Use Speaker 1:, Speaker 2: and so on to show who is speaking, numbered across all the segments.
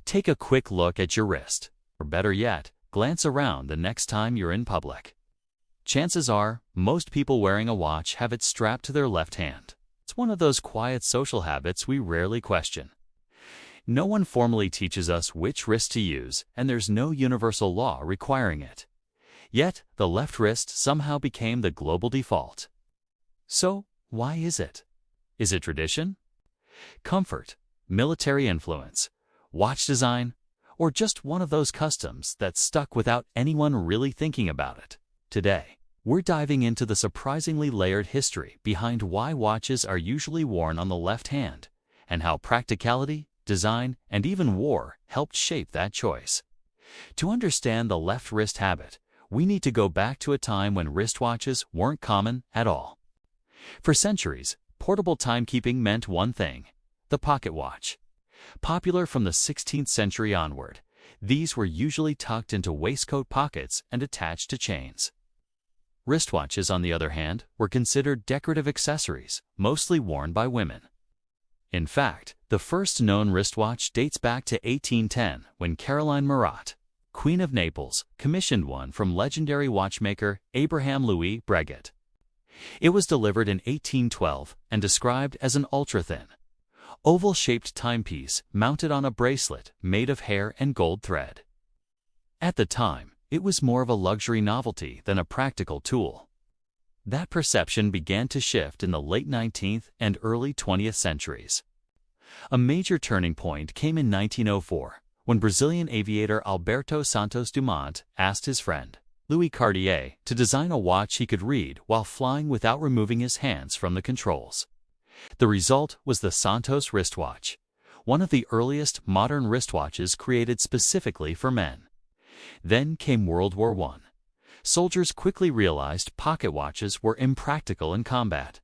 Speaker 1: Take a quick look at your wrist, or better yet, glance around the next time you're in public. Chances are, most people wearing a watch have it strapped to their left hand. It's one of those quiet social habits we rarely question. No one formally teaches us which wrist to use, and there's no universal law requiring it. Yet, the left wrist somehow became the global default. So, why is it? Is it tradition? Comfort? Military influence? Watch design? Or just one of those customs that stuck without anyone really thinking about it? Today, we're diving into the surprisingly layered history behind why watches are usually worn on the left hand, and how practicality, design, and even war helped shape that choice. To understand the left wrist habit, we need to go back to a time when wristwatches weren't common at all. For centuries, portable timekeeping meant one thing: the pocket watch. Popular from the 16th century onward, these were usually tucked into waistcoat pockets and attached to chains. Wristwatches, on the other hand, were considered decorative accessories, mostly worn by women. In fact, the first known wristwatch dates back to 1810, when Caroline Murat, Queen of Naples, commissioned one from legendary watchmaker Abraham Louis Breguet. It was delivered in 1812 and described as an ultra-thin, oval-shaped timepiece mounted on a bracelet made of hair and gold thread. At the time, it was more of a luxury novelty than a practical tool. That perception began to shift in the late 19th and early 20th centuries. A major turning point came in 1904, when Brazilian aviator Alberto Santos Dumont asked his friend, Louis Cartier, to design a watch he could read while flying without removing his hands from the controls. The result was the Santos wristwatch, one of the earliest modern wristwatches created specifically for men. Then came World War I. Soldiers quickly realized pocket watches were impractical in combat.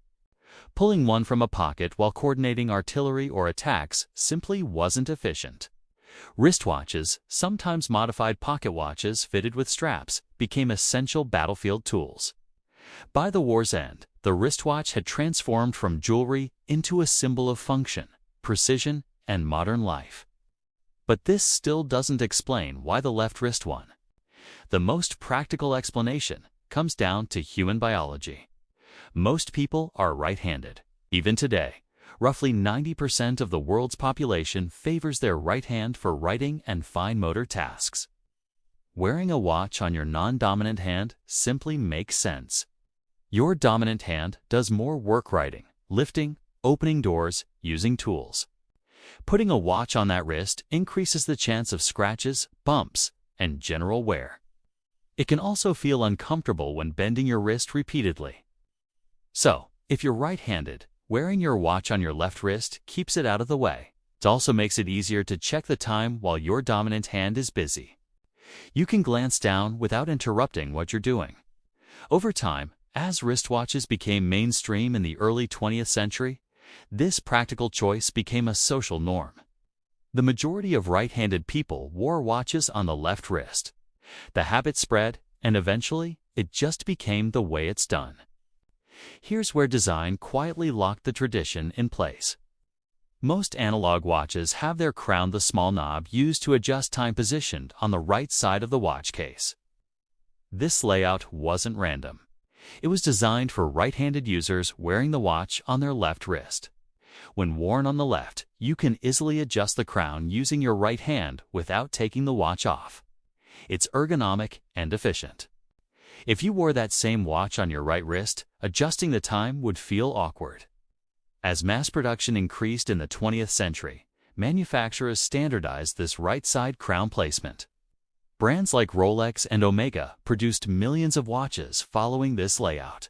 Speaker 1: Pulling one from a pocket while coordinating artillery or attacks simply wasn't efficient. Wristwatches, sometimes modified pocket watches fitted with straps, became essential battlefield tools. By the war's end, the wristwatch had transformed from jewelry into a symbol of function, precision, and modern life. But this still doesn't explain why the left wrist won. The most practical explanation comes down to human biology. Most people are right-handed. Even today, roughly 90% of the world's population favors their right hand for writing and fine motor tasks. Wearing a watch on your non-dominant hand simply makes sense. Your dominant hand does more work writing, lifting, opening doors, using tools. Putting a watch on that wrist increases the chance of scratches, bumps, and general wear. It can also feel uncomfortable when bending your wrist repeatedly. So, if you're right-handed, wearing your watch on your left wrist keeps it out of the way. It also makes it easier to check the time while your dominant hand is busy. You can glance down without interrupting what you're doing. Over time, as wristwatches became mainstream in the early 20th century, this practical choice became a social norm. The majority of right-handed people wore watches on the left wrist. The habit spread, and eventually, it just became the way it's done. Here's where design quietly locked the tradition in place. Most analog watches have their crown, the small knob used to adjust time, positioned on the right side of the watch case. This layout wasn't random. It was designed for right-handed users wearing the watch on their left wrist. When worn on the left, you can easily adjust the crown using your right hand without taking the watch off. It's ergonomic and efficient. If you wore that same watch on your right wrist, adjusting the time would feel awkward. As mass production increased in the 20th century, manufacturers standardized this right-side crown placement. Brands like Rolex and Omega produced millions of watches following this layout,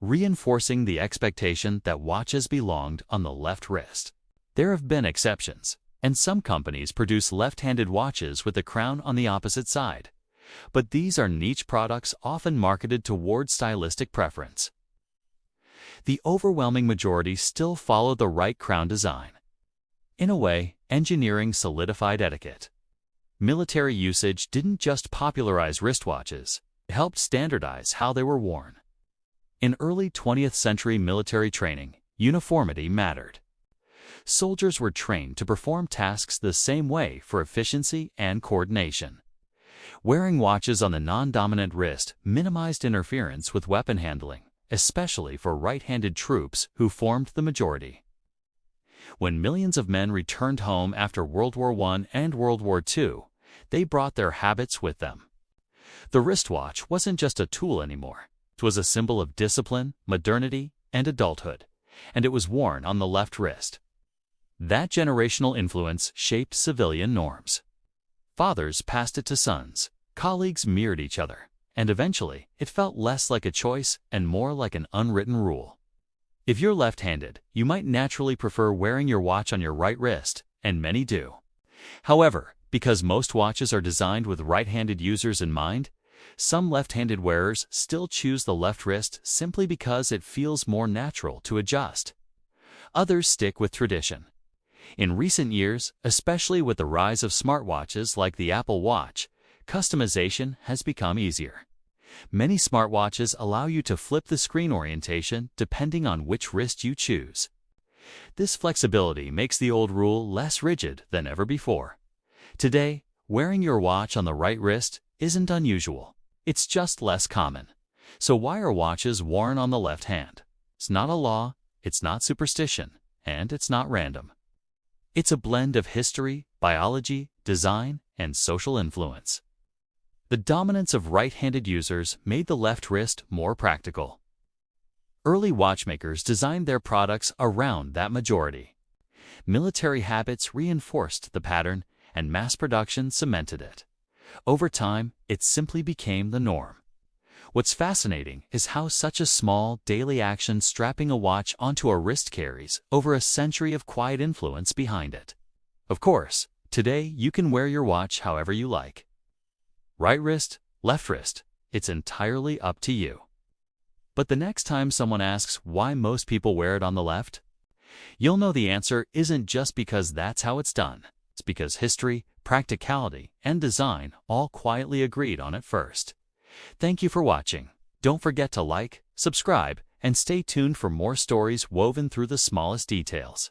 Speaker 1: reinforcing the expectation that watches belonged on the left wrist. There have been exceptions, and some companies produce left-handed watches with the crown on the opposite side. But these are niche products often marketed toward stylistic preference. The overwhelming majority still follow the right crown design. In a way, engineering solidified etiquette. Military usage didn't just popularize wristwatches, it helped standardize how they were worn. In early 20th century military training, uniformity mattered. Soldiers were trained to perform tasks the same way for efficiency and coordination. Wearing watches on the non-dominant wrist minimized interference with weapon handling, especially for right-handed troops who formed the majority. When millions of men returned home after World War I and World War II, they brought their habits with them. The wristwatch wasn't just a tool anymore. It was a symbol of discipline, modernity, and adulthood, and it was worn on the left wrist. That generational influence shaped civilian norms. Fathers passed it to sons, colleagues mirrored each other, and eventually it felt less like a choice and more like an unwritten rule. If you're left-handed, you might naturally prefer wearing your watch on your right wrist, and many do. However, because most watches are designed with right-handed users in mind, some left-handed wearers still choose the left wrist simply because it feels more natural to adjust. Others stick with tradition. In recent years, especially with the rise of smartwatches like the Apple Watch, customization has become easier. Many smartwatches allow you to flip the screen orientation depending on which wrist you choose. This flexibility makes the old rule less rigid than ever before. Today, wearing your watch on the right wrist isn't unusual. It's just less common. So why are watches worn on the left hand? It's not a law, it's not superstition, and it's not random. It's a blend of history, biology, design, and social influence. The dominance of right-handed users made the left wrist more practical. Early watchmakers designed their products around that majority. Military habits reinforced the pattern, and mass production cemented it. Over time, it simply became the norm. What's fascinating is how such a small, daily action strapping a watch onto a wrist carries over a century of quiet influence behind it. Of course, today you can wear your watch however you like. Right wrist, left wrist, it's entirely up to you. But the next time someone asks why most people wear it on the left, you'll know the answer isn't just because that's how it's done. It's because history, practicality, and design all quietly agreed on it first. Thank you for watching. Don't forget to like, subscribe, and stay tuned for more stories woven through the smallest details.